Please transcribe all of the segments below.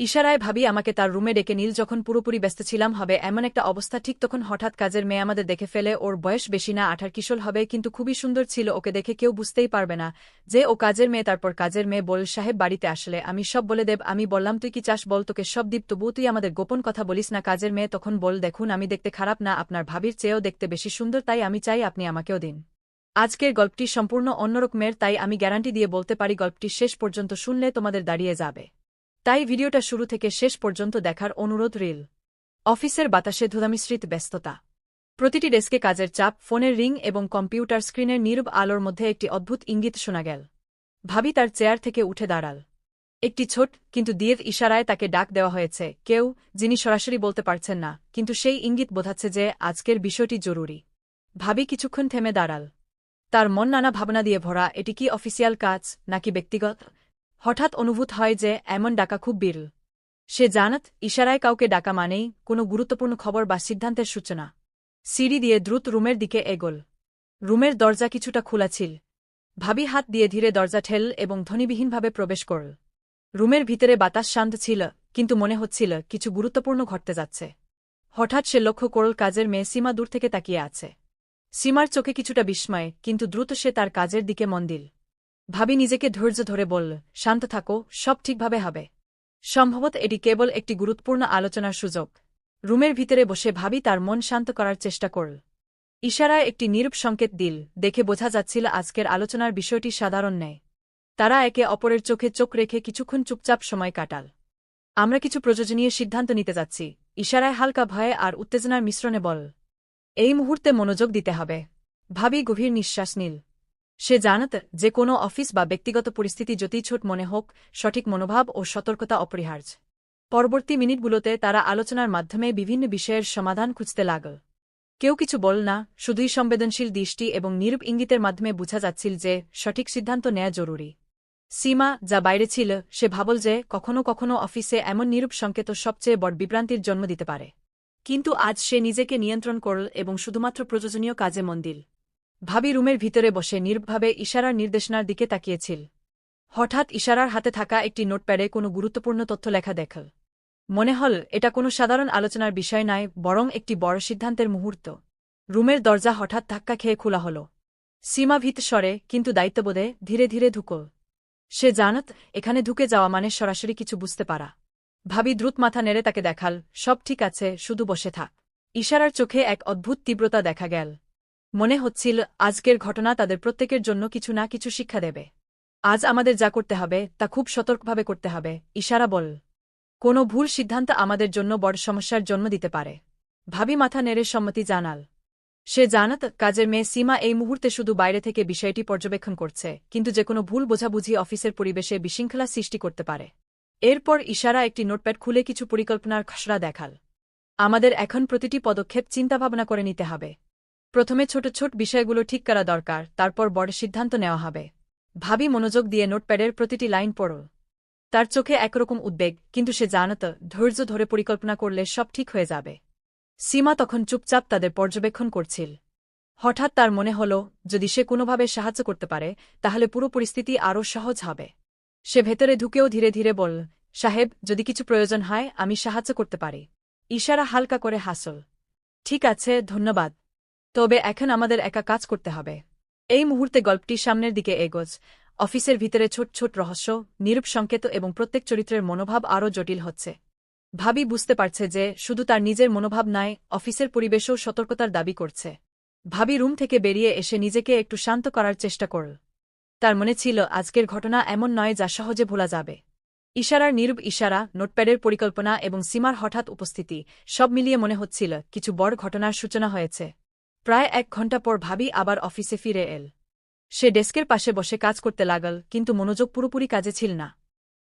ইশারায় ভাবি আমাকে তার রুমে ডেকে নীল যখন পুরোপুরি ব্যস্ত ছিলাম হবে এমন একটা অবস্থা ঠিক তখন হঠাৎ কাজের মেয়ে আমাদের দেখে ফেলে। ওর বয়স বেশি না 18 কিশোর হবে, কিন্তু খুবই সুন্দর ছিল। ওকে দেখে কেউ বুঝতেই পারবে না যে ও কাজের মেয়ে। তারপর কাজের মেয়ে বল, সাহেব বাড়িতে আসলে আমি সব বলে দেব। আমি বললাম তুই কি চাস বল, তোকে সব দিব, তবুও তুই আমাদের গোপন কথা বলিস না। কাজের মেয়ে তখন বল, দেখুন আমি দেখতে খারাপ না, আপনার ভাবির চেয়েও দেখতে বেশি সুন্দর, তাই আমি চাই আপনি আমাকেও দিন। আজকের গল্পটি সম্পূর্ণ অন্যরকমের, তাই আমি গ্যারান্টি দিয়ে বলতে পারি গল্পটি শেষ পর্যন্ত শুনলে তোমাদের দাঁড়িয়ে যাবে। তাই ভিডিওটা শুরু থেকে শেষ পর্যন্ত দেখার অনুরোধ রইল। অফিসের বাতাসে ধুলামিশ্রিত ব্যস্ততা। প্রতিটি ডেস্কে কাজের চাপ, ফোনের রিং এবং কম্পিউটার স্ক্রিনের নীরব আলোর মধ্যে একটি অদ্ভুত ইঙ্গিত শোনা গেল। ভাবি তার চেয়ার থেকে উঠে দাঁড়াল। একটি ছোট কিন্তু দীর্ঘ ইশারায় তাকে ডাক দেওয়া হয়েছে, কেউ যিনি সরাসরি বলতে পারছেন না, কিন্তু সেই ইঙ্গিত বোঝাচ্ছে যে আজকের বিষয়টি জরুরি। ভাবি কিছুক্ষণ থেমে দাঁড়াল। তার মন নানা ভাবনা দিয়ে ভরা। এটি কি অফিসিয়াল কাজ নাকি ব্যক্তিগত? হঠাৎ অনুভূত হয় যে এমন ডাকা খুব বিরল। সে জানত ইশারায় কাউকে ডাকা মানেই কোনো গুরুত্বপূর্ণ খবর বা সিদ্ধান্তের সূচনা। সিঁড়ি দিয়ে দ্রুত রুমের দিকে এগোল। রুমের দরজা কিছুটা খোলা ছিল। ভাবি হাত দিয়ে ধীরে দরজা ঠেল এবং ধ্বনিবিহীনভাবে প্রবেশ করল। রুমের ভিতরে বাতাস শান্ত ছিল, কিন্তু মনে হচ্ছিল কিছু গুরুত্বপূর্ণ ঘটতে যাচ্ছে। হঠাৎ সে লক্ষ্য করল কাজের মেয়ে সীমা দূর থেকে তাকিয়ে আছে। সীমার চোখে কিছুটা বিস্ময়, কিন্তু দ্রুত সে তার কাজের দিকে মন দিল। ভাবি নিজেকে ধৈর্য ধরে বলল, শান্ত থাকো, সব ঠিকভাবে হবে। সম্ভবত এটি কেবল একটি গুরুত্বপূর্ণ আলোচনার সুযোগ। রুমের ভিতরে বসে ভাবি তার মন শান্ত করার চেষ্টা করল। ইশারায় একটি নীরব সংকেত দিল, দেখে বোঝা যাচ্ছিল আজকের আলোচনার বিষয়টি সাধারণ নয়। তারা একে অপরের চোখে চোখ রেখে কিছুক্ষণ চুপচাপ সময় কাটাল। আমরা কিছু প্রয়োজনীয় সিদ্ধান্ত নিতে যাচ্ছি, ইশারায় হালকা ভয়ে আর উত্তেজনার মিশ্রণে বল। এই মুহূর্তে মনোযোগ দিতে হবে। ভাবি গভীর নিঃশ্বাস নিল। সে জানত যে কোনো অফিস বা ব্যক্তিগত পরিস্থিতি যতই ছোট মনে হোক, সঠিক মনোভাব ও সতর্কতা অপরিহার্য। পরবর্তী মিনিটগুলোতে তারা আলোচনার মাধ্যমে বিভিন্ন বিষয়ের সমাধান খুঁজতে লাগল। কেউ কিছু বল না, শুধুই সংবেদনশীল দৃষ্টি এবং নীরব ইঙ্গিতের মাধ্যমে বোঝা যাচ্ছিল যে সঠিক সিদ্ধান্ত নেওয়া জরুরি। সীমা যা বাইরে ছিল, সে ভাবল যে কখনো কখনো অফিসে এমন নীরব সংকেত সবচেয়ে বড় বিভ্রান্তির জন্ম দিতে পারে। কিন্তু আজ সে নিজেকে নিয়ন্ত্রণ করল এবং শুধুমাত্র প্রয়োজনীয় কাজে মন দিল। ভাবি রুমের ভিতরে বসে নীরবভাবে ইশারার নির্দেশনার দিকে তাকিয়েছিল। হঠাৎ ইশারার হাতে থাকা একটি নোটপ্যাডে কোনো গুরুত্বপূর্ণ তথ্য লেখা দেখল। মনে হল এটা কোনো সাধারণ আলোচনার বিষয় নয়, বরং একটি বড় সিদ্ধান্তের মুহূর্ত। রুমের দরজা হঠাৎ ধাক্কা খেয়ে খোলা হল। সীমা ভীত স্বরে কিন্তু দায়িত্ববোধে ধীরে ধীরে ঢুকল। সে জানত এখানে ঢুকে যাওয়া মানে সরাসরি কিছু বুঝতে পারা। ভাবি দ্রুত মাথা নেড়ে তাকে দেখাল, সব ঠিক আছে, শুধু বসে থাক। ইশারার চোখে এক অদ্ভুত তীব্রতা দেখা গেল। মনে হচ্ছিল আজকের ঘটনা তাদের প্রত্যেকের জন্য কিছু না কিছু শিক্ষা দেবে। আজ আমাদের যা করতে হবে তা খুব সতর্কভাবে করতে হবে, ইশারা বল। কোনো ভুল সিদ্ধান্ত আমাদের জন্য বড় সমস্যার জন্ম দিতে পারে। ভাবি মাথা নেড়ে সম্মতি জানাল। সে জানত কাজের মেয়ে সীমা এই মুহূর্তে শুধু বাইরে থেকে বিষয়টি পর্যবেক্ষণ করছে, কিন্তু যে কোনো ভুল বোঝাবুঝি অফিসের পরিবেশে বিশৃঙ্খলা সৃষ্টি করতে পারে। এরপর ইশারা একটি নোটপ্যাড খুলে কিছু পরিকল্পনার খসড়া দেখাল। আমাদের এখন প্রতিটি পদক্ষেপ চিন্তাভাবনা করে নিতে হবে। প্রথমে ছোট ছোট বিষয়গুলো ঠিক করা দরকার, তারপর বড় সিদ্ধান্ত নেওয়া হবে। ভাবি মনোযোগ দিয়ে নোটপ্যাডের প্রতিটি লাইন পড়ল। তার চোখে একরকম উদ্বেগ, কিন্তু সে জানত ধৈর্য ধরে পরিকল্পনা করলে সব ঠিক হয়ে যাবে। সীমা তখন চুপচাপ তাদের পর্যবেক্ষণ করছিল। হঠাৎ তার মনে হল যদি সে কোনোভাবে সাহায্য করতে পারে তাহলে পুরো পরিস্থিতি আরও সহজ হবে। সে ভেতরে ঢুকেও ধীরে ধীরে বলল, সাহেব যদি কিছু প্রয়োজন হয় আমি সাহায্য করতে পারি। ইশারা হালকা করে হাসল। ঠিক আছে, ধন্যবাদ। তবে এখন আমাদের একা কাজ করতে হবে। এই মুহূর্তে গল্পটি সামনের দিকে এগোজ। অফিসের ভিতরে ছোট ছোট রহস্য, নীরব সংকেত এবং প্রত্যেক চরিত্রের মনোভাব আরও জটিল হচ্ছে। ভাবি বুঝতে পারছে যে শুধু তার নিজের মনোভাব নয়, অফিসের পরিবেশও সতর্কতার দাবি করছে। ভাবি রুম থেকে বেরিয়ে এসে নিজেকে একটু শান্ত করার চেষ্টা করল। তার মনে ছিল আজকের ঘটনা এমন নয় যা সহজে ভোলা যাবে। ইশারার নীরব ইশারা, নোটপ্যাডের পরিকল্পনা এবং সীমার হঠাৎ উপস্থিতি, সব মিলিয়ে মনে হচ্ছিল কিছু বড় ঘটনার সূচনা হয়েছে। প্রায় 1 ঘণ্টা পর ভাবি আবার অফিসে ফিরে এল। সে ডেস্কের পাশে বসে কাজ করতে লাগল, কিন্তু মনোযোগ পুরোপুরি কাজে ছিল না।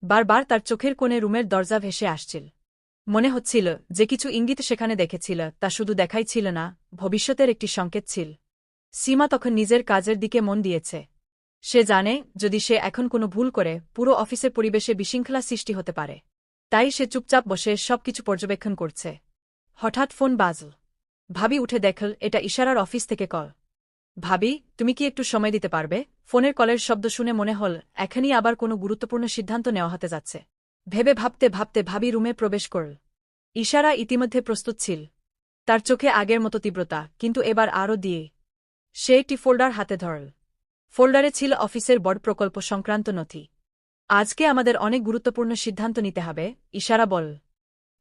বারবার তার চোখের কোণে রুমের দরজা ভেসে আসছিল। মনে হচ্ছিল যে কিছু ইঙ্গিত সেখানে দেখেছিল তা শুধু দেখাই ছিল না, ভবিষ্যতের একটি সংকেত ছিল। সীমা তখন নিজের কাজের দিকে মন দিয়েছে। সে জানে যদি সে এখন কোনো ভুল করে পুরো অফিসের পরিবেশে বিশৃঙ্খলা সৃষ্টি হতে পারে। তাই সে চুপচাপ বসে সবকিছু পর্যবেক্ষণ করছে। হঠাৎ ফোন বাজল। ভাবি উঠে দেখল এটা ইশারার অফিস থেকে কল। ভাবি, তুমি কি একটু সময় দিতে পারবে? ফোনের কলের শব্দ শুনে মনে হল এখনই আবার কোনো গুরুত্বপূর্ণ সিদ্ধান্ত নেওয়া হতে যাচ্ছে। ভেবে ভাবতে ভাবতে ভাবি রুমে প্রবেশ করল। ইশারা ইতিমধ্যে প্রস্তুত ছিল। তার চোখে আগের মতো তীব্রতা, কিন্তু এবার আরও দিয়ে। সে একটি ফোল্ডার হাতে ধরল। ফোল্ডারে ছিল অফিসের বড় প্রকল্প সংক্রান্ত নথি। আজকে আমাদের অনেক গুরুত্বপূর্ণ সিদ্ধান্ত নিতে হবে, ইশারা বল।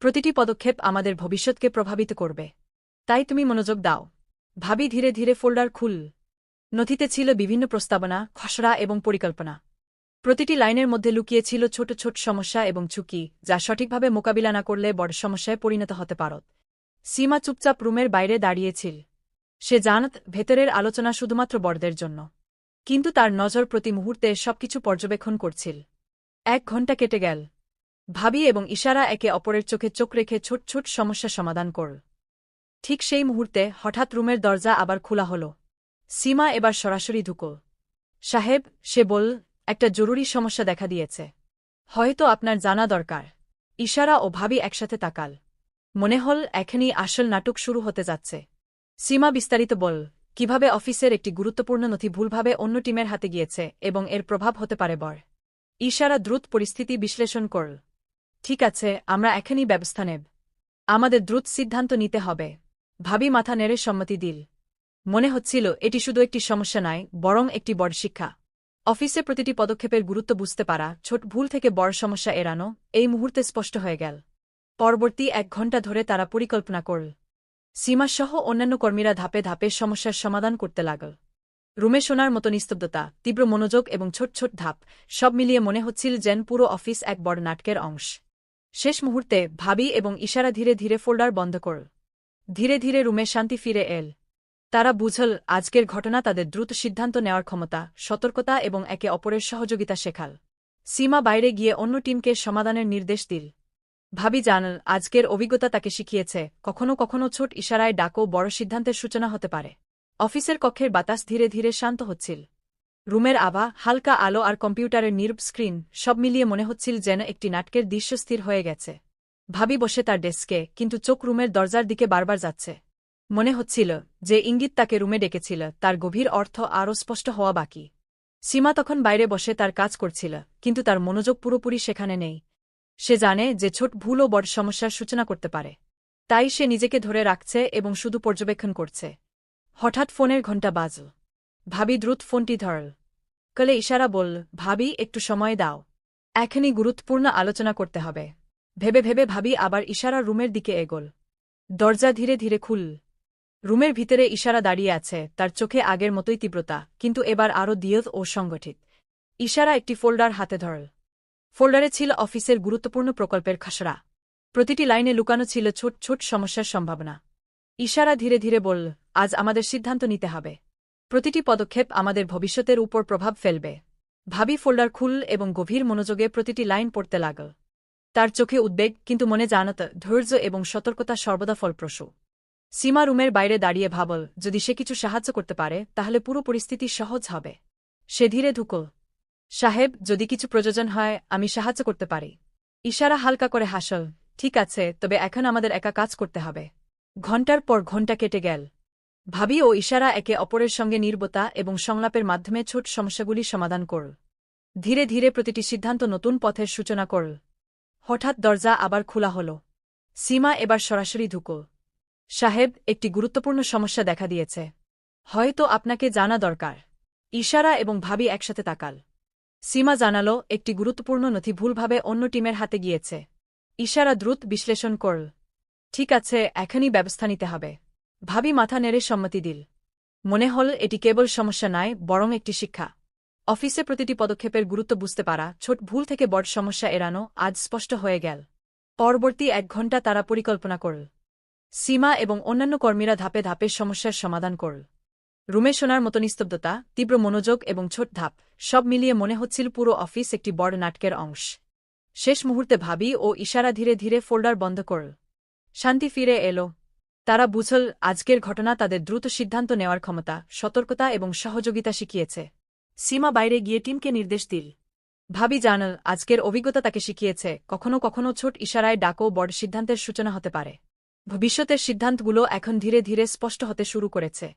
প্রতিটি পদক্ষেপ আমাদের ভবিষ্যৎকে প্রভাবিত করবে। তাই তুমি মনোযোগ দাও। ভাবি ধীরে ধীরে ফোল্ডার খুলল। নথিতে ছিল বিভিন্ন প্রস্তাবনা, খসড়া এবং পরিকল্পনা। প্রতিটি লাইনের মধ্যে লুকিয়ে ছিল ছোট ছোট সমস্যা এবং ঝুঁকি, যা সঠিকভাবে মোকাবিলা না করলে বড় সমস্যায় পরিণত হতে পারত। সীমা চুপচাপ রুমের বাইরে দাঁড়িয়েছিল। সে জানত ভেতরের আলোচনা শুধুমাত্র বড়দের জন্য। কিন্তু তার নজর প্রতি মুহূর্তে সবকিছু পর্যবেক্ষণ করছিল। 1 ঘণ্টা কেটে গেল। ভাবি এবং ইশারা একে অপরের চোখে চোখ রেখে ছোট ছোট সমস্যা সমাধান করল। ঠিক সেই মুহূর্তে হঠাৎ রুমের দরজা আবার খোলা হল। সীমা এবার সরাসরি ঢুকল। সাহেব, সে বলল, একটা জরুরি সমস্যা দেখা দিয়েছে। হয়তো আপনার জানা দরকার। ইশারা ও ভাবি একসাথে তাকাল। মনে হল এখনই আসল নাটক শুরু হতে যাচ্ছে। সীমা বিস্তারিত বল, কিভাবে অফিসের একটি গুরুত্বপূর্ণ নথি ভুলভাবে অন্য টিমের হাতে গিয়েছে এবং এর প্রভাব হতে পারে বড়। ইশারা দ্রুত পরিস্থিতি বিশ্লেষণ করল। ঠিক আছে, আমরা এখনই ব্যবস্থা নেব। আমাদের দ্রুত সিদ্ধান্ত নিতে হবে। ভাবি মাথা নেড়ে সম্মতি দিল। মনে হচ্ছিল এটি শুধু একটি সমস্যা নয়, বরং একটি বড় শিক্ষা। অফিসে প্রতিটি পদক্ষেপের গুরুত্ব বুঝতে পারা, ছোট ভুল থেকে বড় সমস্যা এড়ানো, এই মুহূর্তে স্পষ্ট হয়ে গেল। পরবর্তী 1 ঘণ্টা ধরে তারা পরিকল্পনা করল। সীমাসহ অন্যান্য কর্মীরা ধাপে ধাপে সমস্যার সমাধান করতে লাগল। রুমে শোনার মতো নিস্তব্ধতা, তীব্র মনোযোগ এবং ছোট ছোট ধাপ, সব মিলিয়ে মনে হচ্ছিল যেন পুরো অফিস এক বড় নাটকের অংশ। শেষ মুহূর্তে ভাবি এবং ইশারা ধীরে ধীরে ফোল্ডার বন্ধ করল। ধীরে ধীরে রুমে শান্তি ফিরে এল। তারা বুঝল আজকের ঘটনা তাদের দ্রুত সিদ্ধান্ত নেওয়ার ক্ষমতা, সতর্কতা এবং একে অপরের সহযোগিতা শেখাল। সীমা বাইরে গিয়ে অন্য টিমকে সমাধানের নির্দেশ দিল। ভাবি জানল আজকের অভিজ্ঞতা তাকে শিখিয়েছে, কখনো কখনো ছোট ইশারায় ডাকও বড় সিদ্ধান্তের সূচনা হতে পারে। অফিসের কক্ষের বাতাস ধীরে ধীরে শান্ত হচ্ছিল। রুমের আভা, হালকা আলো আর কম্পিউটারের নীরব স্ক্রিন, সব মিলিয়ে মনে হচ্ছিল যেন একটি নাটকের দৃশ্য স্থির হয়ে গেছে। ভাবি বসে তার ডেস্কে, কিন্তু চোখ রুমের দরজার দিকে বারবার যাচ্ছে। মনে হচ্ছিল যে ইঙ্গিত তাকে রুমে ডেকেছিল তার গভীর অর্থ আরও স্পষ্ট হওয়া বাকি। সীমা তখন বাইরে বসে তার কাজ করছিল, কিন্তু তার মনোযোগ পুরোপুরি সেখানে নেই। সে জানে যে ছোট ভুলও বড় সমস্যার সূচনা করতে পারে। তাই সে নিজেকে ধরে রাখছে এবং শুধু পর্যবেক্ষণ করছে। হঠাৎ ফোনের ঘণ্টা বাজল। ভাবি দ্রুত ফোনটি ধরল। কলে ইশারা বলল, ভাবি, একটু সময় দাও। এখনই গুরুত্বপূর্ণ আলোচনা করতে হবে। ভেবে ভেবে ভাবি আবার ইশারা রুমের দিকে এগোল। দরজা ধীরে ধীরে খুলল। রুমের ভিতরে ইশারা দাঁড়িয়ে আছে, তার চোখে আগের মতোই তীব্রতা, কিন্তু এবার আরও দৃঢ় ও সংগঠিত। ইশারা একটি ফোল্ডার হাতে ধরল। ফোল্ডারে ছিল অফিসের গুরুত্বপূর্ণ প্রকল্পের খসড়া। প্রতিটি লাইনে লুকানো ছিল ছোট ছোট সমস্যার সম্ভাবনা। ইশারা ধীরে ধীরে বলল, আজ আমাদের সিদ্ধান্ত নিতে হবে। প্রতিটি পদক্ষেপ আমাদের ভবিষ্যতের উপর প্রভাব ফেলবে। ভাবি ফোল্ডার খুলল এবং গভীর মনোযোগে প্রতিটি লাইন পড়তে লাগল। তার চোখে উদ্বেগ, কিন্তু মনে জানত ধৈর্য এবং সতর্কতা সর্বদা ফলপ্রসূ। সীমা রুমের বাইরে দাঁড়িয়ে ভাবল, যদি সে কিছু সাহায্য করতে পারে তাহলে পুরো পরিস্থিতি সহজ হবে। সে ধীরে ঢুকল। সাহেব, যদি কিছু প্রয়োজন হয় আমি সাহায্য করতে পারি। ইশারা হালকা করে হাসল। ঠিক আছে, তবে এখন আমাদের একা কাজ করতে হবে। ঘণ্টার পর ঘণ্টা কেটে গেল। ভাবি ও ইশারা একে অপরের সঙ্গে নির্বতা এবং সংলাপের মাধ্যমে ছোট সমস্যাগুলি সমাধান করল। ধীরে ধীরে প্রতিটি সিদ্ধান্ত নতুন পথের সূচনা করল। হঠাৎ দরজা আবার খোলা হল। সীমা এবার সরাসরি ঢুকল। সাহেব, একটি গুরুত্বপূর্ণ সমস্যা দেখা দিয়েছে। হয়তো আপনাকে জানা দরকার। ইশারা এবং ভাবি একসাথে তাকাল। সীমা জানাল, একটি গুরুত্বপূর্ণ নথি ভুলভাবে অন্য টিমের হাতে গিয়েছে। ইশারা দ্রুত বিশ্লেষণ করল। ঠিক আছে, এখনই ব্যবস্থা নিতে হবে। ভাবি মাথা নেড়ে সম্মতি দিল। মনে হল এটি কেবল সমস্যা নয়, বরং একটি শিক্ষা। অফিসে প্রতিটি পদক্ষেপের গুরুত্ব বুঝতে পারা, ছোট ভুল থেকে বড় সমস্যা এড়ানো আজ স্পষ্ট হয়ে গেল। পরবর্তী 1 ঘণ্টা তারা পরিকল্পনা করল। সীমা এবং অন্যান্য কর্মীরা ধাপে ধাপে সমস্যার সমাধান করল। রুমে শোনার মতো নিস্তব্ধতা, তীব্র মনোযোগ এবং ছোট ধাপ, সব মিলিয়ে মনে হচ্ছিল পুরো অফিস একটি বড় নাটকের অংশ। শেষ মুহূর্তে ভাবি ও ইশারা ধীরে ধীরে ফোল্ডার বন্ধ করল। শান্তি ফিরে এলো। তারা বুঝল আজকের ঘটনা তাদের দ্রুত সিদ্ধান্ত নেওয়ার ক্ষমতা, সতর্কতা এবং সহযোগিতা শিখিয়েছে। সীমা বাইরে গিয়ে টিমকে নির্দেশ দিল। ভাবি জানল আজকের অভিজ্ঞতা তাকে শিখিয়েছে, কখনো কখনো ছোট ইশারায় ডাকও বড় সিদ্ধান্তের সূচনা হতে পারে। ভবিষ্যতের সিদ্ধান্তগুলো এখন ধীরে ধীরে স্পষ্ট হতে শুরু করেছে।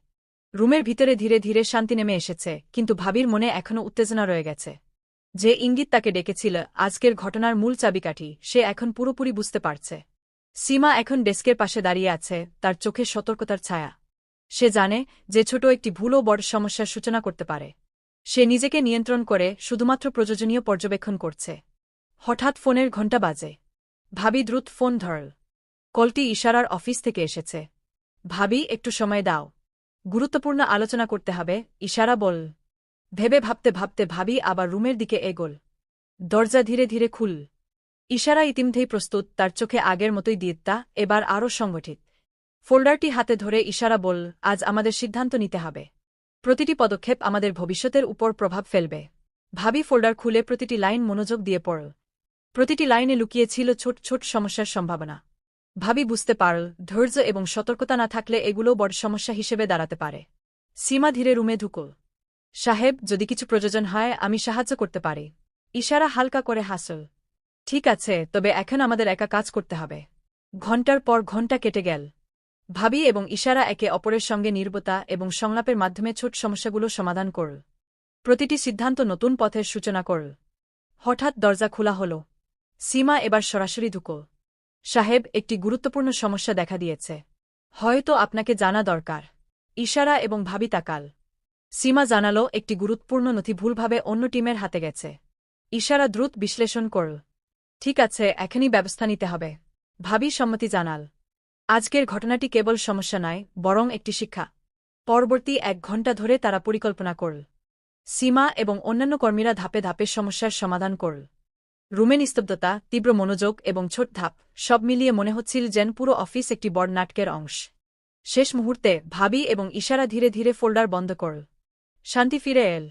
রুমের ভিতরে ধীরে ধীরে শান্তি নেমে এসেছে, কিন্তু ভাবির মনে এখনও উত্তেজনা রয়ে গেছে। যে ইঙ্গিত তাকে ডেকেছিল আজকের ঘটনার মূল চাবিকাঠি সে এখন পুরোপুরি বুঝতে পারছে। সীমা এখন ডেস্কের পাশে দাঁড়িয়ে আছে, তার চোখে সতর্কতার ছায়া। সে জানে যে ছোট একটি ভুলও বড় সমস্যার সূচনা করতে পারে। সে নিজেকে নিয়ন্ত্রণ করে শুধুমাত্র প্রয়োজনীয় পর্যবেক্ষণ করছে। হঠাৎ ফোনের ঘণ্টা বাজে। ভাবি দ্রুত ফোন ধরল। কলটি ইশারার অফিস থেকে এসেছে। ভাবি, একটু সময় দাও, গুরুত্বপূর্ণ আলোচনা করতে হবে, ইশারা বল। ভেবে ভাবতে ভাবতে ভাবি আবার রুমের দিকে এগোল। দরজা ধীরে ধীরে খুল। ইশারা ইতিমধ্যেই প্রস্তুত, তার চোখে আগের মতোই দীপ্তা, এবার আরও সংগঠিত। ফোল্ডারটি হাতে ধরে ইশারা বল, আজ আমাদের সিদ্ধান্ত নিতে হবে। প্রতিটি পদক্ষেপ আমাদের ভবিষ্যতের উপর প্রভাব ফেলবে। ভাবি ফোল্ডার খুলে প্রতিটি লাইন মনোযোগ দিয়ে পড়ল। প্রতিটি লাইনে লুকিয়ে ছিল ছোট ছোট সমস্যার সম্ভাবনা। ভাবি বুঝতে পারল, ধৈর্য এবং সতর্কতা না থাকলে এগুলো বড় সমস্যা হিসেবে দাঁড়াতে পারে। সীমা ধীরে রুমে ঢুকল। সাহেব, যদি কিছু প্রয়োজন হয় আমি সাহায্য করতে পারি। ইশারা হালকা করে হাসল। ঠিক আছে, তবে এখন আমাদের একা কাজ করতে হবে। ঘণ্টার পর ঘণ্টা কেটে গেল। ভাবি এবং ইশারা একে অপরের সঙ্গে নির্বতা এবং সংলাপের মাধ্যমে ছোট সমস্যাগুলো সমাধান করল। প্রতিটি সিদ্ধান্ত নতুন পথের সূচনা করল। হঠাৎ দরজা খোলা হল। সীমা এবার সরাসরি ঢুকল। সাহেব, একটি গুরুত্বপূর্ণ সমস্যা দেখা দিয়েছে। হয়তো আপনাকে জানা দরকার। ইশারা এবং ভাবি তাকাল। সীমা জানালো একটি গুরুত্বপূর্ণ নথি ভুলভাবে অন্য টিমের হাতে গেছে। ইশারা দ্রুত বিশ্লেষণ করল। ঠিক আছে, এখনই ব্যবস্থা নিতে হবে। ভাবি সম্মতি জানাল। আজকের ঘটনাটি কেবল সমস্যা নয়, বরং একটি শিক্ষা। পরবর্তী 1 ঘণ্টা ধরে তারা পরিকল্পনা করল। সীমা এবং অন্যান্য কর্মীরা ধাপে ধাপে সমস্যার সমাধান করল। রুমে নিস্তব্ধতা, তীব্র মনোযোগ এবং ছোট ধাপ, সব মিলিয়ে মনে হচ্ছিল যেন পুরো অফিস একটি বড় নাটকের অংশ। শেষ মুহূর্তে ভাবি এবং ইশারা ধীরে ধীরে ফোল্ডার বন্ধ করল। শান্তি ফিরে এল।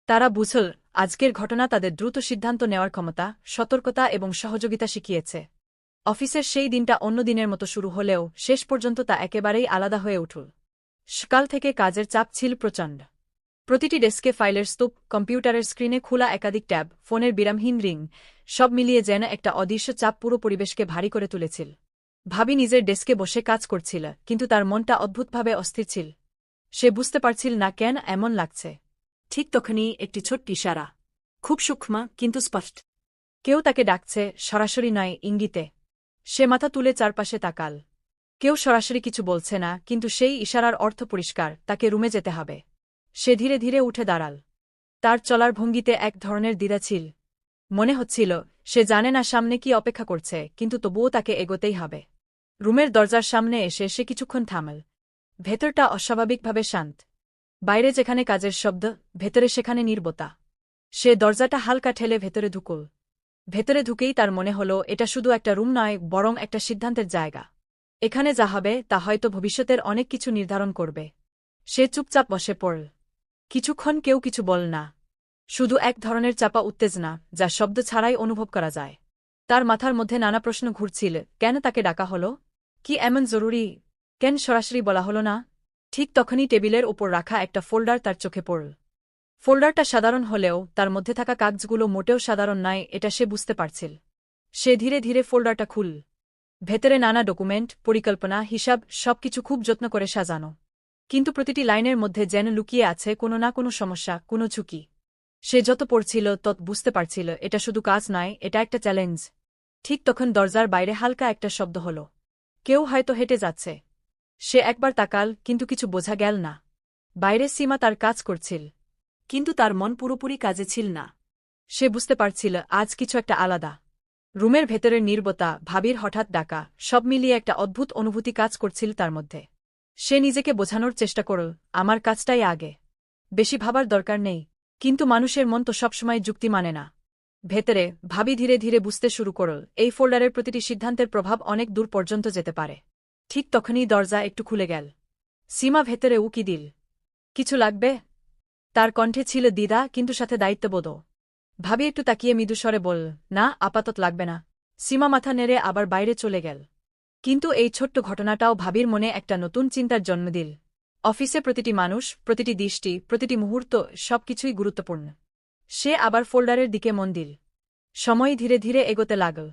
তারা বুঝল আজকের ঘটনা তাদের দ্রুত সিদ্ধান্ত নেওয়ার ক্ষমতা, সতর্কতা এবং সহযোগিতা শিখিয়েছে। অফিসের সেই দিনটা অন্য দিনের মতো শুরু হলেও শেষ পর্যন্ত তা একেবারেই আলাদা হয়ে উঠল। সকাল থেকে কাজের চাপ ছিল প্রচণ্ড। প্রতিটি ডেস্কে ফাইলের স্তূপ, কম্পিউটারের স্ক্রিনে খোলা একাধিক ট্যাব, ফোনের বিরামহীন রিং, সব মিলিয়ে যেন একটা অদৃশ্য চাপ পুরো পরিবেশকে ভারী করে তুলেছিল। ভাবি নিজের ডেস্কে বসে কাজ করছিল, কিন্তু তার মনটা অদ্ভুতভাবে অস্থির ছিল। সে বুঝতে পারছিল না কেন এমন লাগছে। ঠিক তখনই একটি ছোট্ট ইশারা, খুব সূক্ষ্ম কিন্তু স্পষ্ট। কেউ তাকে ডাকছে, সরাসরি নয়, ইঙ্গিতে। সে মাথা তুলে চারপাশে তাকাল। কেউ সরাসরি কিছু বলছে না, কিন্তু সেই ইশারার অর্থ পরিষ্কার, তাকে রুমে যেতে হবে। সে ধীরে ধীরে উঠে দাঁড়াল। তার চলার ভঙ্গিতে এক ধরনের দ্বিধা ছিল। মনে হচ্ছিল সে জানে না সামনে কি অপেক্ষা করছে, কিন্তু তবুও তাকে এগোতেই হবে। রুমের দরজার সামনে এসে সে কিছুক্ষণ থামল। ভেতরটা অস্বাভাবিকভাবে শান্ত। বাইরে যেখানে কাজের শব্দ, ভেতরে সেখানে নীরবতা। সে দরজাটা হালকা ঠেলে ভেতরে ঢুকল। ভেতরে ঢুকেই তার মনে হল এটা শুধু একটা রুম নয়, বরং একটা সিদ্ধান্তের জায়গা। এখানে যা হবে তা হয়তো ভবিষ্যতের অনেক কিছু নির্ধারণ করবে। সে চুপচাপ বসে পড়ল। কিছুক্ষণ কেউ কিছু বল না। শুধু এক ধরনের চাপা উত্তেজনা, যা শব্দ ছাড়াই অনুভব করা যায়। তার মাথার মধ্যে নানা প্রশ্ন ঘুরছিল। কেন তাকে ডাকা হল? কি এমন জরুরি? কেন সরাসরি বলা হল না? ঠিক তখনই টেবিলের ওপর রাখা একটা ফোল্ডার তার চোখে পড়ল। ফোল্ডারটা সাধারণ হলেও তার মধ্যে থাকা কাগজগুলো মোটেও সাধারণ নয়, এটা সে বুঝতে পারছিল। সে ধীরে ধীরে ফোল্ডারটা খুল। ভেতরে নানা ডকুমেন্ট, পরিকল্পনা, হিসাব, সবকিছু খুব যত্ন করে সাজানো। কিন্তু প্রতিটি লাইনের মধ্যে যেন লুকিয়ে আছে কোনো না কোনো সমস্যা, কোনো ঝুঁকি। সে যত পড়ছিল তত বুঝতে পারছিল এটা শুধু কাজ নয়, এটা একটা চ্যালেঞ্জ। ঠিক তখন দরজার বাইরে হালকা একটা শব্দ হল। কেউ হয়তো হেঁটে যাচ্ছে। সে একবার তাকাল, কিন্তু কিছু বোঝা গেল না। বাইরে সীমা তার কাজ করছিল, কিন্তু তার মন পুরোপুরি কাজে ছিল না। সে বুঝতে পারছিল আজ কিছু একটা আলাদা। রুমের ভেতরের নীরবতা, ভাবির হঠাৎ ডাকা, সব মিলিয়ে একটা অদ্ভুত অনুভূতি কাজ করছিল তার মধ্যে। সে নিজেকে বোঝানোর চেষ্টা করল, আমার কাজটাই আগে, বেশি ভাবার দরকার নেই। কিন্তু মানুষের মন তো সবসময় যুক্তি মানে না। ভেতরে ভাবি ধীরে ধীরে বুঝতে শুরু করল এই ফোল্ডারের প্রতিটি সিদ্ধান্তের প্রভাব অনেক দূর পর্যন্ত যেতে পারে। ঠিক তখনই দরজা একটু খুলে গেল। সীমা ভেতরে উকি দিল। কিছু লাগবে? তার কণ্ঠে ছিল দ্বিধা, কিন্তু সাথে দায়িত্ববোধও। ভাবি একটু তাকিয়ে মৃদুস্বরে বলল, না, আপাতত লাগবে না। সীমা মাথা নেড়ে আবার বাইরে চলে গেল। কিন্তু এই ছোট্ট ঘটনাটাও ভাবির মনে একটা নতুন চিন্তার জন্ম দিল। অফিসে প্রতিটি মানুষ, প্রতিটি দৃষ্টি, প্রতিটি মুহূর্ত, সবকিছুই গুরুত্বপূর্ণ। সে আবার ফোল্ডারের দিকে মন দিল। সময় ধীরে ধীরে এগোতে লাগল।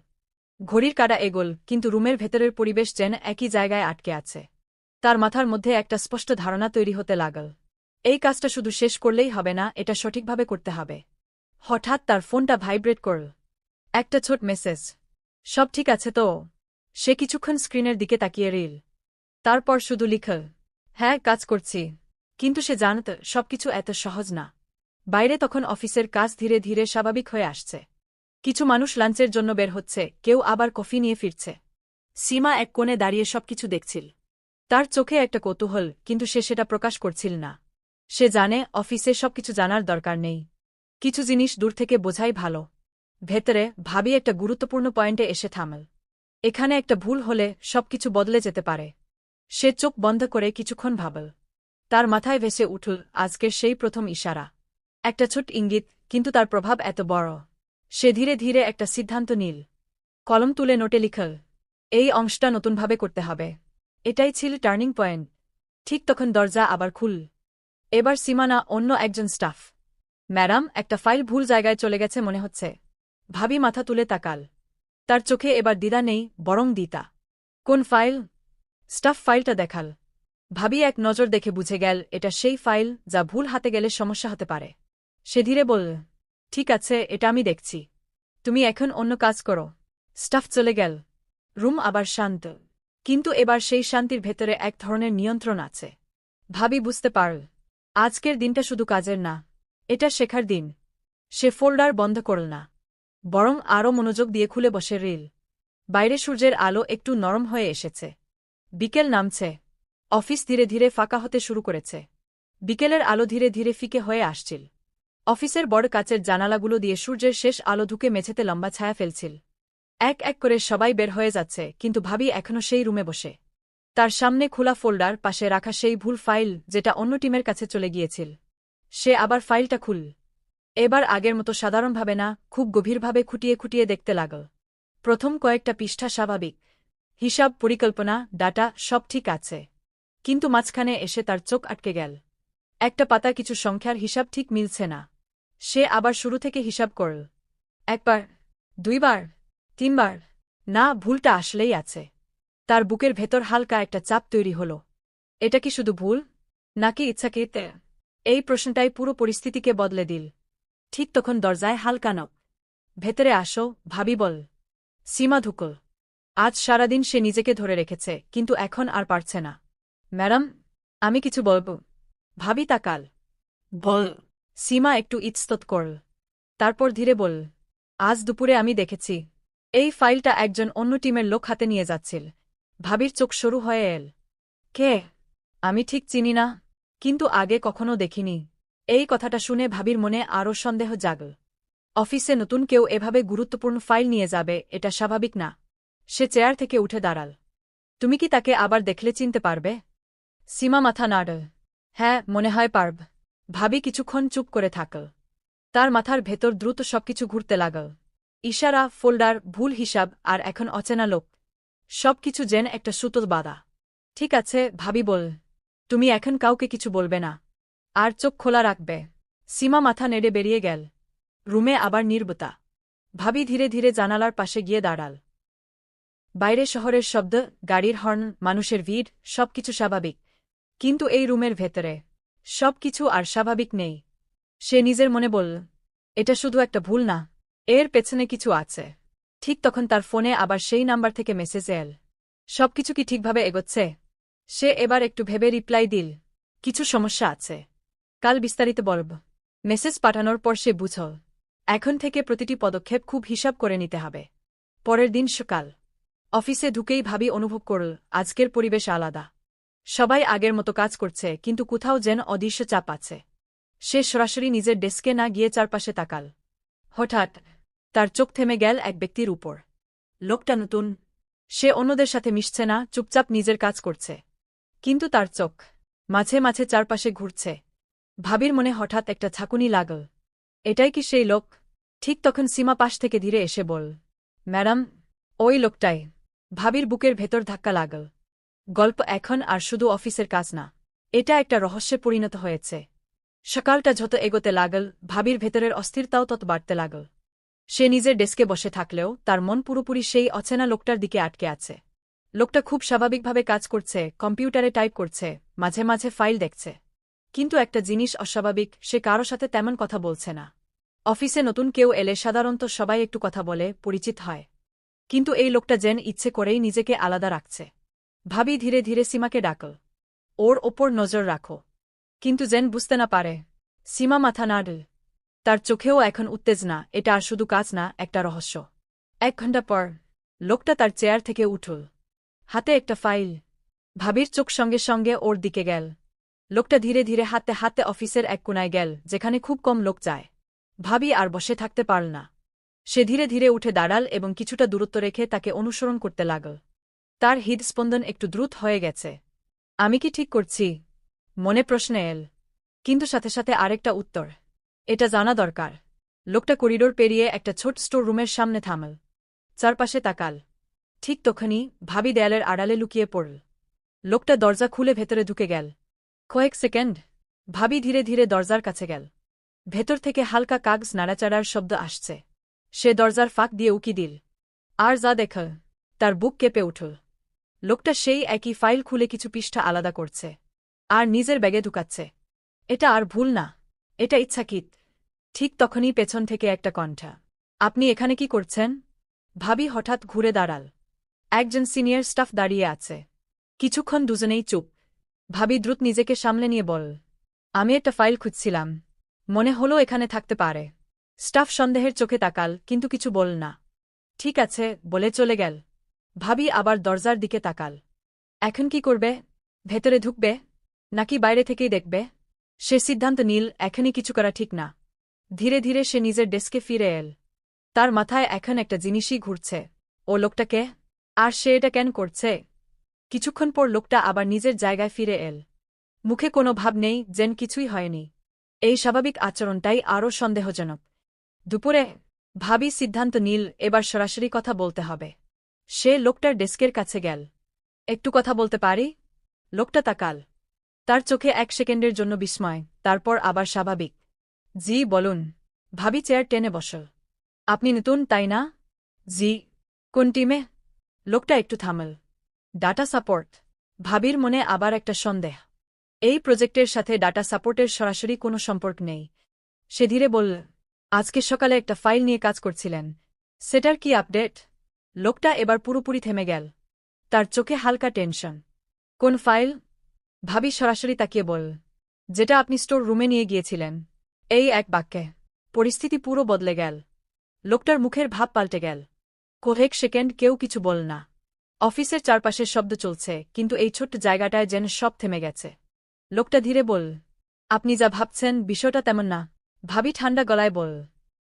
ঘড়ির কাঁটা এগোল, কিন্তু রুমের ভেতরের পরিবেশ যেন একই জায়গায় আটকে আছে। তার মাথার মধ্যে একটা স্পষ্ট ধারণা তৈরি হতে লাগল। এই কাজটা শুধু শেষ করলেই হবে না, এটা সঠিকভাবে করতে হবে। হঠাৎ তার ফোনটা ভাইব্রেট করল। একটা ছোট মেসেজ। সব ঠিক আছে তো? সে কিছুক্ষণ স্ক্রিনের দিকে তাকিয়ে রিল। তারপর শুধু লিখল, হ্যাঁ কাজ করছি। কিন্তু সে জানত সবকিছু এত সহজ না। বাইরে তখন অফিসের কাজ ধীরে ধীরে স্বাভাবিক হয়ে আসছে। কিছু মানুষ লাঞ্চের জন্য বের হচ্ছে, কেউ আবার কফি নিয়ে ফিরছে। সীমা এক কোণে দাঁড়িয়ে সবকিছু দেখছিল। তার চোখে একটা কৌতূহল, কিন্তু সে সেটা প্রকাশ করছিল না। সে জানে অফিসে সবকিছু জানার দরকার নেই। কিছু জিনিস দূর থেকে বোঝাই ভালো। ভেতরে ভাবি একটা গুরুত্বপূর্ণ পয়েন্টে এসে থামল। এখানে একটা ভুল হলে সবকিছু বদলে যেতে পারে। সে চোখ বন্ধ করে কিছুক্ষণ ভাবল। তার মাথায় ভেসে উঠল আজকের সেই প্রথম ইশারা। একটা ছোট ইঙ্গিত, কিন্তু তার প্রভাব এত বড়। সে ধীরে ধীরে একটা সিদ্ধান্ত নিল। কলম তুলে নোটে লিখল, এই অংশটা নতুনভাবে করতে হবে। এটাই ছিল টার্নিং পয়েন্ট। ঠিক তখন দরজা আবার খুল। এবার সীমানা, অন্য একজন স্টাফ। ম্যাডাম, একটা ফাইল ভুল জায়গায় চলে গেছে মনে হচ্ছে। ভাবি মাথা তুলে তাকাল। তার চোখে এবার দ্বিধা নেই, বরং দিতা। কোন ফাইল? স্টাফ ফাইলটা দেখাল। ভাবি এক নজর দেখে বুঝে গেল এটা সেই ফাইল যা ভুল হাতে গেলে সমস্যা হতে পারে। সে ধীরে বলল, ঠিক আছে, এটা আমি দেখছি। তুমি এখন অন্য কাজ করো। স্টাফ চলে গেল। রুম আবার শান্ত। কিন্তু এবার সেই শান্তির ভেতরে এক ধরনের নিয়ন্ত্রণ আছে। ভাবি বুঝতে পারল আজকের দিনটা শুধু কাজের না, এটা শেখার দিন। সে ফোল্ডার বন্ধ করল না, বরং আরও মনোযোগ দিয়ে খুলে বসে রিল। বাইরে সূর্যের আলো একটু নরম হয়ে এসেছে। বিকেল নামছে। অফিস ধীরে ধীরে ফাঁকা হতে শুরু করেছে। বিকেলের আলো ধীরে ধীরে ফিকে হয়ে আসছিল। অফিসের বড় কাচের জানালাগুলো দিয়ে সূর্যের শেষ আলো ঢুকে মেঝেতে লম্বা ছায়া ফেলছিল। এক এক করে সবাই বের হয়ে যাচ্ছে, কিন্তু ভাবি এখনও সেই রুমে বসে। তার সামনে খোলা ফোল্ডার, পাশে রাখা সেই ভুল ফাইল যেটা অন্য টিমের কাছে চলে গিয়েছিল। সে আবার ফাইলটা খুলল। এবার আগের মতো সাধারণভাবে না, খুব গভীরভাবে খুঁটিয়ে খুঁটিয়ে দেখতে লাগল। প্রথম কয়েকটা পৃষ্ঠা স্বাভাবিক। হিসাব, পরিকল্পনা, ডাটা সব ঠিক আছে। কিন্তু মাঝখানে এসে তার চোখ আটকে গেল। একটা পাতা কিছু সংখ্যার হিসাব ঠিক মিলছে না। সে আবার শুরু থেকে হিসাব করল। একবার, দুইবার, তিনবার। না, ভুলটা আসলেই আছে। তার বুকের ভেতর হালকা একটা চাপ তৈরি হল। এটা কি শুধু ভুল, নাকি ইচ্ছাকৃত? এই প্রশ্নটাই পুরো পরিস্থিতিকে বদলে দিল। ঠিক তখন দরজায় হালকা নক। ভেতরে আসো, ভাবি বল। সীমা ঢুকল। আজ সারাদিন সে নিজেকে ধরে রেখেছে, কিন্তু এখন আর পারছে না। ম্যাডাম, আমি কিছু বলব। ভাবি তাকাল। বল। সীমা একটু ইতস্তত করল। তারপর ধীরে বল, আজ দুপুরে আমি দেখেছি এই ফাইলটা একজন অন্য টিমের লোক হাতে নিয়ে যাচ্ছিল। ভাবির চোখ সরু হয়ে এল। কে? আমি ঠিক চিনি না, কিন্তু আগে কখনো দেখিনি। এই কথাটা শুনে ভাবির মনে আরও সন্দেহ জাগল। অফিসে নতুন কেউ এভাবে গুরুত্বপূর্ণ ফাইল নিয়ে যাবে, এটা স্বাভাবিক না। সে চেয়ার থেকে উঠে দাঁড়াল। তুমি কি তাকে আবার দেখলে চিনতে পারবে? সীমা মাথা নাড়ল। হ্যাঁ, মনে হয় পারব। ভাবি কিছুক্ষণ চুপ করে থাকল। তার মাথার ভেতর দ্রুত সবকিছু ঘুরতে লাগল। ইশারা, ফোল্ডার, ভুল হিসাব, আর এখন অচেনা লোক। সবকিছু যেন একটা সুতোর বাঁধা। ঠিক আছে, ভাবি বল। তুমি এখন কাউকে কিছু বলবে না, আর চোখ খোলা রাখবে। সীমা মাথা নেড়ে বেরিয়ে গেল। রুমে আবার নীরবতা। ভাবি ধীরে ধীরে জানালার পাশে গিয়ে দাঁড়াল। বাইরে শহরের শব্দ, গাড়ির হর্ন, মানুষের ভিড়, সবকিছু স্বাভাবিক। কিন্তু এই রুমের ভেতরে সবকিছু আর স্বাভাবিক নেই। সে নিজের মনে বলল, এটা শুধু একটা ভুল না, এর পেছনে কিছু আছে। ঠিক তখন তার ফোনে আবার সেই নাম্বার থেকে মেসেজ এল। সবকিছু কি ঠিকভাবে এগোচ্ছে? সে এবার একটু ভেবে রিপ্লাই দিল, কিছু সমস্যা আছে, কাল বিস্তারিত বলব। মেসেজ পাঠানোর পর সে বুঝল এখন থেকে প্রতিটি পদক্ষেপ খুব হিসাব করে নিতে হবে। পরের দিন সকাল। অফিসে ঢুকেই ভাবি অনুভব করল আজকের পরিবেশ আলাদা। সবাই আগের মতো কাজ করছে, কিন্তু কোথাও যেন অদৃশ্য চাপ আছে। সে সরাসরি নিজের ডেস্কে না গিয়ে চারপাশে তাকাল। হঠাৎ তার চোখ থেমে গেল এক ব্যক্তির উপর। লোকটা নতুন। সে অন্যদের সাথে মিশছে না, চুপচাপ নিজের কাজ করছে। কিন্তু তার চোখ মাঝে মাঝে চারপাশে ঘুরছে। ভাবির মনে হঠাৎ একটা ঝাঁকুনি লাগল। এটাই কি সেই লোক? ঠিক তখন সীমা পাশ থেকে ধীরে এসে বল, ম্যাডাম, ওই লোকটাই। ভাবির বুকের ভেতর ধাক্কা লাগল। গল্প এখন আর শুধু অফিসের কাজ না, এটা একটা রহস্যে পরিণত হয়েছে। সকালটা যত এগোতে লাগল, ভাবির ভেতরের অস্থিরতাও তত বাড়তে লাগল। সে নিজের ডেস্কে বসে থাকলেও তার মন পুরোপুরি সেই অচেনা লোকটার দিকে আটকে আছে। লোকটা খুব স্বাভাবিকভাবে কাজ করছে, কম্পিউটারে টাইপ করছে, মাঝে মাঝে ফাইল দেখছে। কিন্তু একটা জিনিস অস্বাভাবিক, সে কারো সাথে তেমন কথা বলছে না। অফিসে নতুন কেউ এলে সাধারণত সবাই একটু কথা বলে পরিচিত হয়, কিন্তু এই লোকটা যেন ইচ্ছে করেই নিজেকে আলাদা রাখছে। ভাবি ধীরে ধীরে সীমাকে ডাকল, ওর ওপর নজর রাখো। কিন্তু যেন বুঝতে না পারে। সীমা মাথা নাড়ল। তার চোখেও এখন উত্তেজনা, এটা আর শুধু কাজ না, একটা রহস্য। 1 ঘণ্টা পর লোকটা তার চেয়ার থেকে উঠল, হাতে একটা ফাইল। ভাবির চোখ সঙ্গে সঙ্গে ওর দিকে গেল। লোকটা ধীরে ধীরে হাঁটতে হাঁটতে অফিসের এক কোণায় গেল, যেখানে খুব কম লোক যায়। ভাবি আর বসে থাকতে পারল না। সে ধীরে ধীরে উঠে দাঁড়াল এবং কিছুটা দূরত্ব রেখে তাকে অনুসরণ করতে লাগল। তার হৃদস্পন্দন একটু দ্রুত হয়ে গেছে। আমি কি ঠিক করছি? মনে প্রশ্ন এল, কিন্তু সাথে সাথে আরেকটা উত্তর, এটা জানা দরকার। লোকটা করিডোর পেরিয়ে একটা ছোট স্টোর রুমের সামনে থামল, চারপাশে তাকাল। ঠিক তখনই ভাবি দেয়ালের আড়ালে লুকিয়ে পড়ল। লোকটা দরজা খুলে ভেতরে ঢুকে গেল। কয়েক সেকেন্ড ভাবি ধীরে ধীরে দরজার কাছে গেল। ভেতর থেকে হালকা কাগজ নাড়াচাড়ার শব্দ আসছে। সে দরজার ফাঁক দিয়ে উকি দিল, আর যা দেখল, তার বুক কেঁপে উঠল। লোকটা সেই একই ফাইল খুলে কিছু পৃষ্ঠা আলাদা করছে, আর নিজের ব্যাগে ঢুকাচ্ছে। এটা আর ভুল না, এটা ইচ্ছাকৃত। ঠিক তখনই পেছন থেকে একটা কণ্ঠ, আপনি এখানে কি করছেন? ভাবি হঠাৎ ঘুরে দাঁড়াল। একজন সিনিয়র স্টাফ দাঁড়িয়ে আছে। কিছুক্ষণ দুজনেই চুপ। ভাবি দ্রুত নিজেকে সামলে নিয়ে বল, আমি একটা ফাইল খুঁজছিলাম, মনে হলো এখানে থাকতে পারে। স্টাফ সন্দেহের চোখে তাকাল, কিন্তু কিছু বল না। ঠিক আছে বলে চলে গেল। ভাবি আবার দরজার দিকে তাকাল। এখন কি করবে? ভেতরে ঢুকবে নাকি বাইরে থেকেই দেখবে? সে সিদ্ধান্ত নিল এখনই কিছু করা ঠিক না। ধীরে ধীরে সে নিজের ডেস্কে ফিরে এল। তার মাথায় এখন একটা জিনিসই ঘুরছে, ও লোকটাকে, আর সে এটা কেন করছে? কিছুক্ষণ পর লোকটা আবার নিজের জায়গায় ফিরে এল। মুখে কোনো ভাব নেই, যেন কিছুই হয়নি। এই স্বাভাবিক আচরণটাই আরও সন্দেহজনক। দুপুরে ভাবি সিদ্ধান্ত নিল এবার সরাসরি কথা বলতে হবে। সে লোকটার ডেস্কের কাছে গেল। একটু কথা বলতে পারি? লোকটা তাকাল। তার চোখে 1 সেকেন্ডের জন্য বিস্ময়, তারপর আবার স্বাভাবিক। জি বলুন। ভাবি চেয়ার টেনে বসল। আপনি নতুন তাই না? জি। কোন টিমে? লোকটা একটু থামল। Data support. ভাবির মনে আবার একটা সন্দেহ। এই প্রজেক্টের সাথে ডাটা সাপোর্টের সরাসরি কোনো সম্পর্ক নেই। সে ধীরে বলল, আজকে সকালে একটা ফাইল নিয়ে কাজ করছিলেন, সেটার কি আপডেট? লোকটা এবার পুরোপুরি থেমে গেল। তার চোখে হালকা টেনশন। কোন ফাইল? ভাবি সরাসরি তাকিয়ে বল, যেটা আপনি স্টোর রুমে নিয়ে গিয়েছিলেন। এই এক বাক্যে পরিস্থিতি পুরো বদলে গেল। লোকটার মুখের ভাব পাল্টে গেল। কয়েক সেকেন্ড কেউ কিছু বল না। অফিসের চারপাশের শব্দ চলছে, কিন্তু এই ছোট্ট জায়গাটায় যেন সব থেমে গেছে। লোকটা ধীরে বল, আপনি যা ভাবছেন বিষয়টা তেমন না। ভাবি ঠান্ডা গলায় বল,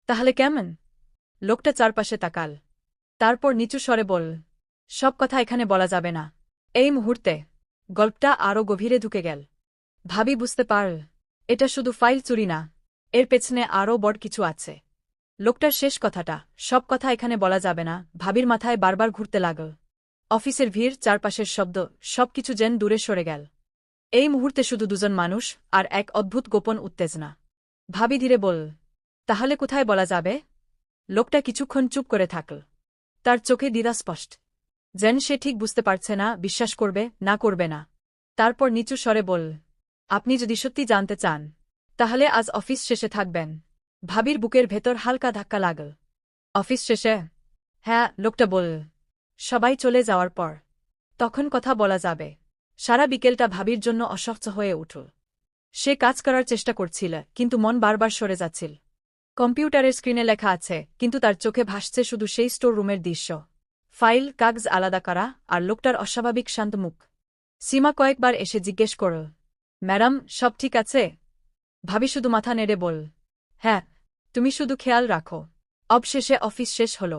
তাহলে কেমন? লোকটা চারপাশে তাকাল। তারপর নিচু স্বরে বল, সব কথা এখানে বলা যাবে না। এই মুহূর্তে গল্পটা আরও গভীরে ঢুকে গেল। ভাবি বুঝতে পারল, এটা শুধু ফাইল চুরি না, এর পেছনে আরও বড় কিছু আছে। লোকটার শেষ কথাটা, সব কথা এখানে বলা যাবে না, ভাবির মাথায় বারবার ঘুরতে লাগল। অফিসের ভিড়, চারপাশের শব্দ, সবকিছু যেন দূরে সরে গেল। এই মুহূর্তে শুধু দুজন মানুষ আর এক অদ্ভুত গোপন উত্তেজনা। ভাবি ধীরে বল, তাহলে কোথায় বলা যাবে? লোকটা কিছুক্ষণ চুপ করে থাকল। তার চোখে দ্বিধা স্পষ্ট, যেন সে ঠিক বুঝতে পারছে না বিশ্বাস করবে না করবে না। তারপর নিচু স্বরে বল, আপনি যদি সত্যি জানতে চান তাহলে আজ অফিস শেষে থাকবেন। ভাবির বুকের ভেতর হালকা ধাক্কা লাগল। অফিস শেষে? হ্যাঁ, লোকটা বল, সবাই চলে যাওয়ার পর। তখন কথা বলা যাবে। সারা বিকেলটা ভাবির জন্য অসহ্য হয়ে উঠল। সে কাজ করার চেষ্টা করছিল, কিন্তু মন বারবার সরে যাচ্ছিল। কম্পিউটারের স্ক্রিনে লেখা আছে, কিন্তু তার চোখে ভাসছে শুধু সেই স্টোর রুমের দৃশ্য। ফাইল, কাগজ আলাদা করা, আর লোকটার অস্বাভাবিক শান্ত মুখ। সীমা কয়েকবার এসে জিজ্ঞেস করল, ম্যাডাম সব ঠিক আছে? ভাবি শুধু মাথা নেড়ে বল, হ্যাঁ, তুমি শুধু খেয়াল রাখো। অবশেষে অফিস শেষ হল।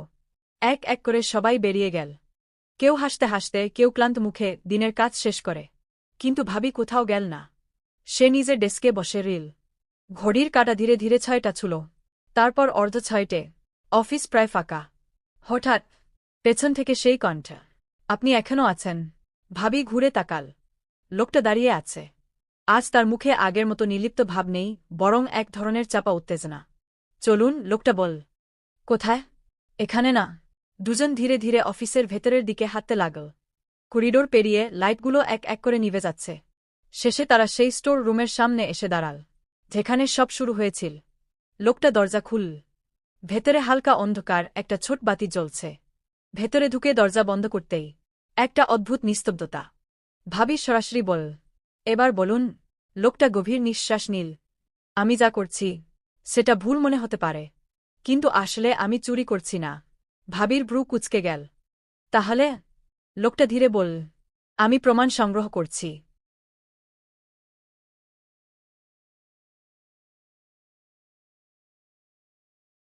এক এক করে সবাই বেরিয়ে গেল। কেউ হাসতে হাসতে, কেউ ক্লান্ত মুখে দিনের কাজ শেষ করে। কিন্তু ভাবি কোথাও গেল না। সে নিজের ডেস্কে বসে রিল। ঘড়ির কাঁটা ধীরে ধীরে 6টা ছুল। তারপর অর্ধ 6টে। অফিস প্রায় ফাঁকা। হঠাৎ পেছন থেকে সেই কণ্ঠ, আপনি এখনও আছেন? ভাবি ঘুরে তাকাল। লোকটা দাঁড়িয়ে আছে। আজ তার মুখে আগের মতো নির্লিপ্ত ভাব নেই, বরং এক ধরনের চাপা উত্তেজনা। চলুন, লোকটা বল। কোথায়? এখানে না। দুজন ধীরে ধীরে অফিসের ভেতরের দিকে হাঁটতে লাগল। করিডোর পেরিয়ে লাইটগুলো এক এক করে নিভে যাচ্ছে। শেষে তারা সেই স্টোর রুমের সামনে এসে দাঁড়াল, যেখানে সব শুরু হয়েছিল। লোকটা দরজা খুল। ভেতরে হালকা অন্ধকার, একটা ছোট বাতি জ্বলছে। ভেতরে ঢুকে দরজা বন্ধ করতেই একটা অদ্ভুত নিস্তব্ধতা। ভাবি সরাসরি বল, এবার বলুন। লোকটা গভীর নিঃশ্বাস নিল। আমি যা করছি সেটা ভুল মনে হতে পারে, কিন্তু আসলে আমি চুরি করছি না। ভাবির ভ্রু কুঁচকে গেল। তাহলে? লোকটা ধীরে বল, আমি প্রমাণ সংগ্রহ করছি।